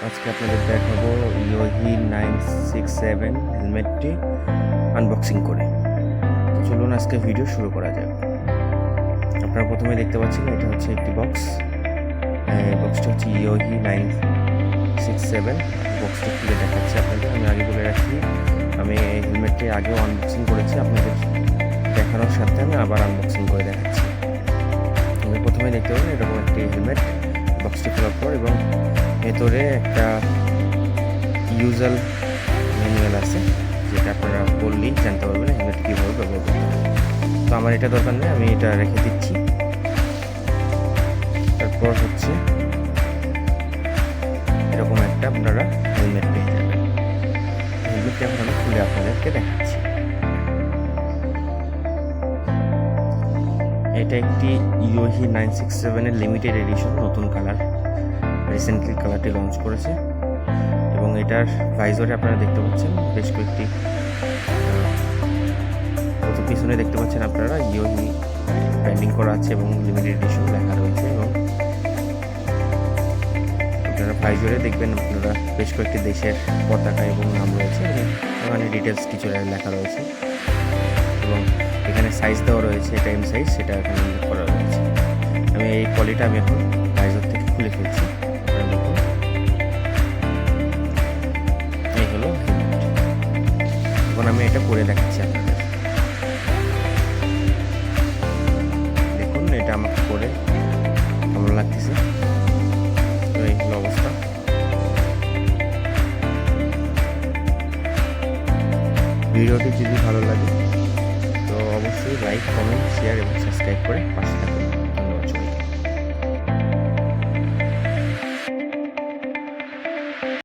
আজকে আপনাদের দেখাবো ইয়োহি 967 হেলমেটটি আনবক্সিং করে। তো চলুন আজকে ভিডিও শুরু করা যাক। আপনারা প্রথমে দেখতে পাচ্ছেন এটা হচ্ছে একটি বক্স। বক্সটা হচ্ছে ইয়োহি 967। বক্সটি খুলে দেখাচ্ছি আপনাদের। আমি আগে বলে রাখি, আমি এই হেলমেটটি আগেও আনবক্সিং করেছি, আপনাদের দেখানোর সাথে আমি আবার আনবক্সিং করে দেখাচ্ছি। আমি প্রথমে দেখতে পাবেন এরকম একটি হেলমেট, বক্সটি খোলার পর, এবং ভেতরে একটা ইউজার ম্যানুয়াল আছে, যেটা আপনারা বললেই জানতে পারবেন হেলমেট কীভাবে ব্যবহার করতে হবে। তো আমার এটা দরকার নেই, আমি এটা রেখে দিচ্ছি। তারপর হচ্ছে এরকম একটা আপনারা হেলমেট পেয়ে যাবেন। হেলমেটটা এখন আমি খুলে আপনাদেরকে দেখাচ্ছি। এটা একটি ইয়োহি 967-এর লিমিটেড এডিশন, নতুন কালার, রিসেন্টলি কালারটি লঞ্চ করেছে। এবং এটার ভাইজরে আপনারা দেখতে পাচ্ছেন বেশ কয়েকটি, পিছনে দেখতে পাচ্ছেন আপনারা ইয়োহি ব্র্যান্ডিং করা আছে এবং লিমিটেড এডিশন লেখা রয়েছে। এবং আপনারা ভাইজরে দেখবেন আপনারা বেশ কয়েকটি দেশের পতাকা এবং নাম রয়েছে, এবং এখানে ডিটেলস কিছু লেখা রয়েছে। এবং এখানে সাইজ দেওয়া রয়েছে, এটা এম সাইজ, সেটা এখানে উল্লেখ করা রয়েছে। আমি এই পলিটা আমি এখন ভাইজর থেকে খুলে ফেলছি। আপনারা দেখুন, এই হলো হেলমেট। এখন আমি এটা পরে দেখাচ্ছি আপনাদের। দেখুন, এটা আমাকে পরে ভালো লাগতেছে। তো এই হলো অবস্থা। ভিডিওটি যদি ভালো লাগে তো অবশ্যই লাইক, কমেন্ট, শেয়ার এবং সাবস্ক্রাইব করে পাশে থাকুন।